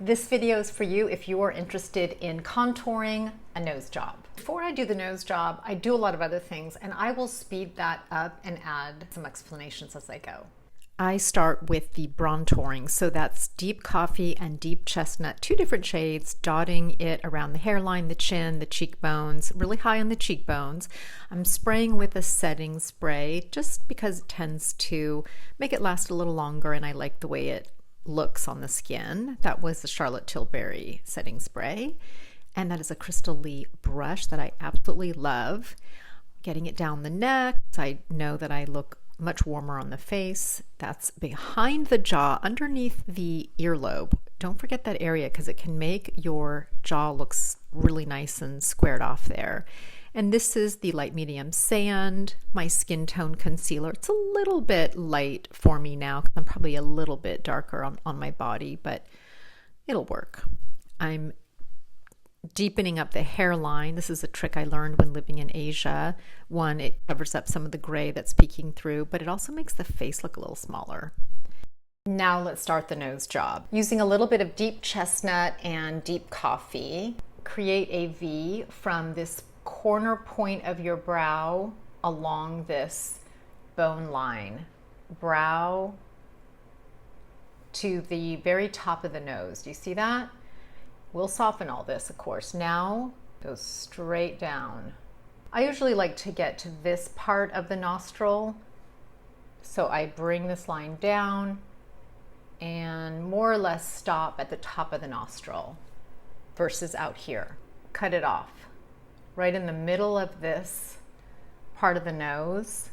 This video is for you if you are interested in contouring a nose job. Before I do the nose job, I do a lot of other things, and I will speed that up and add some explanations as I go. I start with the bronzing, so that's deep coffee and deep chestnut, two different shades, dotting it around the hairline, the chin, the cheekbones, really high on the cheekbones. I'm spraying with a setting spray just because it tends to make it last a little longer, and I like the way it looks on the skin. That was the Charlotte Tilbury setting spray, and that is a Crystal Lee brush that I absolutely love. Getting it down the neck, I know that I look much warmer on the face. That's behind the jaw, underneath the earlobe. Don't forget that area because it can make your jaw looks really nice and squared off there. And this is the light medium sand, my skin tone concealer. It's a little bit light for me now because I'm probably a little bit darker on my body, but it'll work. I'm deepening up the hairline. This is a trick I learned when living in Asia. One, it covers up some of the gray that's peeking through, but it also makes the face look a little smaller. Now let's start the nose job. Using a little bit of deep chestnut and deep coffee, create a V from this corner point of your brow along this bone line. Brow to the very top of the nose. Do you see that? We'll soften all this, of course. Now, go straight down. I usually like to get to this part of the nostril. So I bring this line down and more or less stop at the top of the nostril versus out here. Cut it off. Right in the middle of this part of the nose.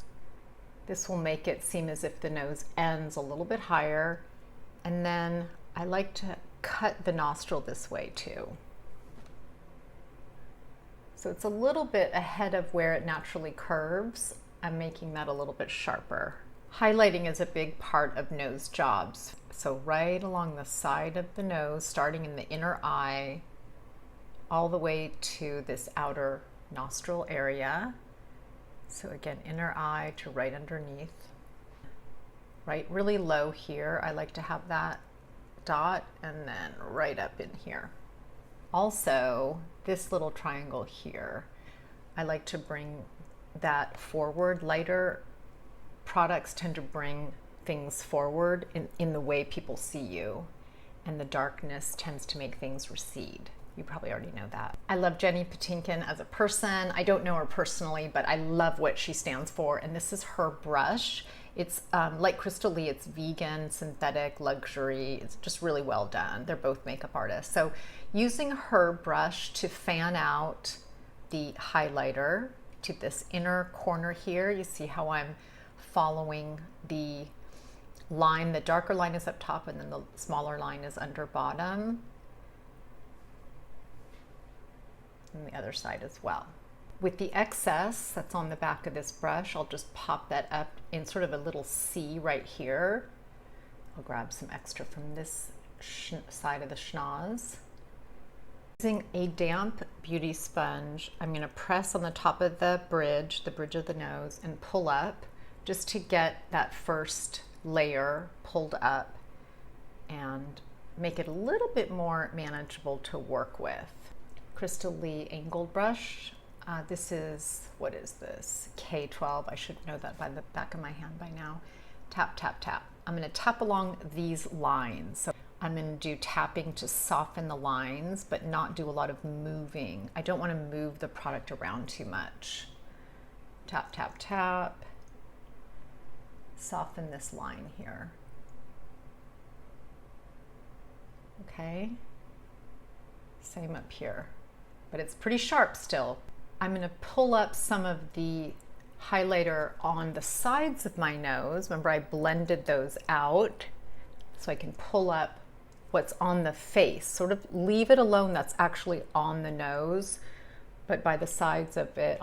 This will make it seem as if the nose ends a little bit higher. And then I like to cut the nostril this way too. So it's a little bit ahead of where it naturally curves. I'm making that a little bit sharper. Highlighting is a big part of nose jobs. So right along the side of the nose, starting in the inner eye, all the way to this outer nostril area. So again, inner eye to right underneath. Right really low here. I like to have that dot and then right up in here. Also, this little triangle here, I like to bring that forward. Lighter products tend to bring things forward in the way people see you, and the darkness tends to make things recede. You probably already know that. I love Jenny Patinkin as a person. I don't know her personally, but I love what she stands for, and this is her brush. It's like Crystal Lee, it's vegan, synthetic, luxury. It's just really well done. They're both makeup artists. So using her brush to fan out the highlighter to this inner corner here, you see how I'm following the line. The darker line is up top and then the smaller line is under bottom. And the other side as well. With the excess that's on the back of this brush, I'll just pop that up in sort of a little C right here. I'll grab some extra from this side of the schnoz. Using a damp beauty sponge, I'm going to press on the top of the bridge of the nose, and pull up just to get that first layer pulled up and make it a little bit more manageable to work with. Crystal Lee angled brush. This is, what is this? K12. I should know that by the back of my hand by now. Tap, tap, tap. I'm going to tap along these lines. So I'm going to do tapping to soften the lines, but not do a lot of moving. I don't want to move the product around too much. Tap, tap, tap. Soften this line here. Okay. Same up here, but it's pretty sharp still. I'm going to pull up some of the highlighter on the sides of my nose. Remember, I blended those out so I can pull up what's on the face. Sort of leave it alone that's actually on the nose, but by the sides of it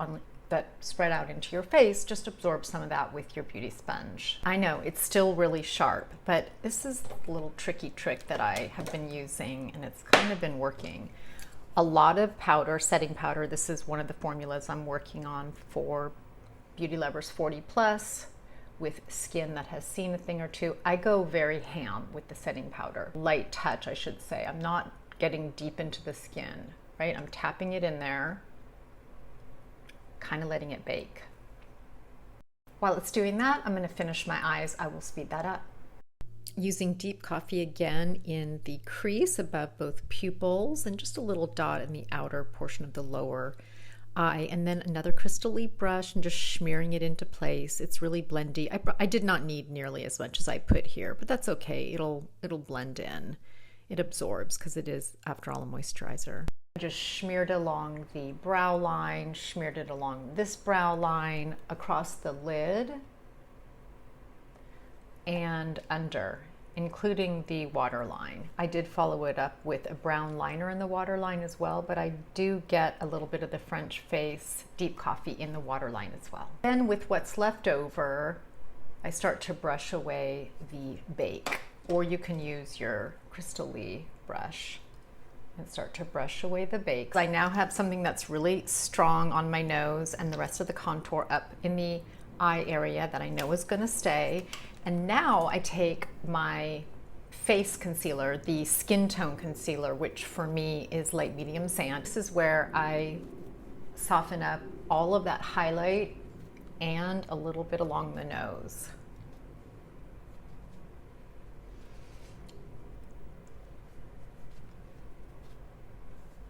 that spread out into your face, just absorb some of that with your beauty sponge. I know it's still really sharp, but this is a little tricky trick that I have been using, and it's kind of been working. A lot of powder, setting powder. This is one of the formulas I'm working on for Beauty Lovers 40 Plus, with skin that has seen a thing or two, I go very ham with the setting powder. Light touch, I should say. I'm not getting deep into the skin, right? I'm tapping it in there, kind of letting it bake. While it's doing that, I'm going to finish my eyes. I will speed that up. Using Deep Coffee again in the crease above both pupils and just a little dot in the outer portion of the lower eye, and then another Crystal Leaf brush and just smearing it into place. It's really blendy. I did not need nearly as much as I put here, but that's okay. It'll blend in. It absorbs because it is, after all, a moisturizer. I just smeared along the brow line, smeared it along this brow line, across the lid, and under, including the waterline. I did follow it up with a brown liner in the waterline as well, but I do get a little bit of the French face Deep Coffee in the waterline as well. Then with what's left over, I start to brush away the bake, or you can use your Crystal Leaf brush and start to brush away the bake. I now have something that's really strong on my nose and the rest of the contour up in the eye area that I know is gonna stay. And now I take my face concealer, the skin tone concealer, which for me is light medium sand. This is where I soften up all of that highlight and a little bit along the nose.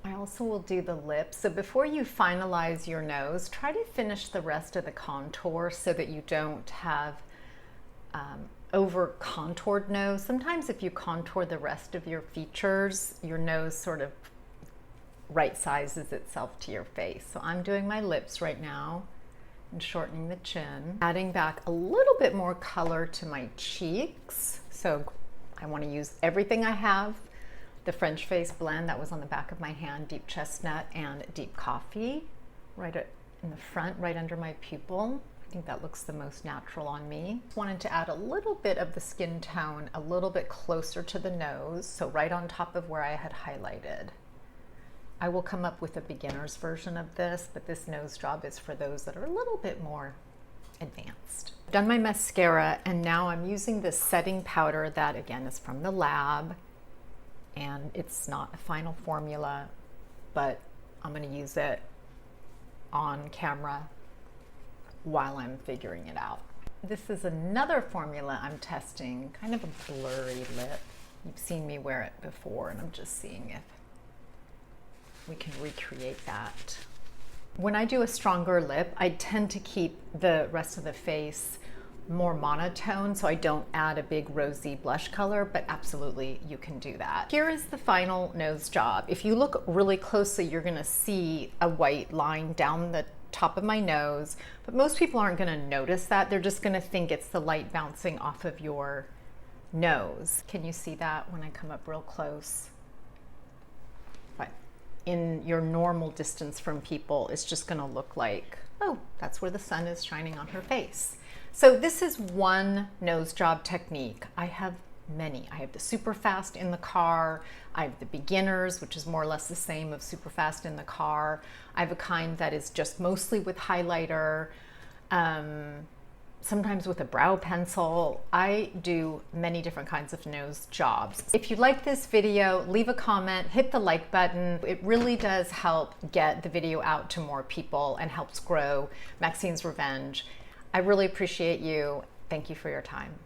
I also will do the lips. So before you finalize your nose, try to finish the rest of the contour so that you don't have over contoured nose. Sometimes if you contour the rest of your features, your nose sort of right sizes itself to your face. So I'm doing my lips right now and shortening the chin, adding back a little bit more color to my cheeks. So I want to use everything I have. The French face blend that was on the back of my hand, Deep Chestnut and Deep Coffee, right in the front, right under my pupil. I think that looks the most natural on me. Wanted to add a little bit of the skin tone a little bit closer to the nose, so right on top of where I had highlighted. I will come up with a beginner's version of this, but this nose job is for those that are a little bit more advanced. I've done my mascara, and now I'm using this setting powder that again is from the lab, and it's not a final formula, but I'm going to use it on camera while I'm figuring it out. This is another formula I'm testing, kind of a blurry lip. You've seen me wear it before, and I'm just seeing if we can recreate that. When I do a stronger lip, I tend to keep the rest of the face more monotone, so I don't add a big rosy blush color, but absolutely you can do that. Here is the final nose job. If you look really closely, you're gonna see a white line down the top of my nose, but most people aren't gonna notice that. They're just gonna think it's the light bouncing off of your nose. Can you see that when I come up real close? But in your normal distance from people, it's just gonna look like, oh, that's where the sun is shining on her face. So this is one nose job technique. I have many. I have the super fast in the car. I have the beginners, which is more or less the same of super fast in the car. I have a kind that is just mostly with highlighter, sometimes with a brow pencil. I do many different kinds of nose jobs. If you like this video, leave a comment, hit the like button. It really does help get the video out to more people and helps grow Maxine's Revenge. I really appreciate you. Thank you for your time.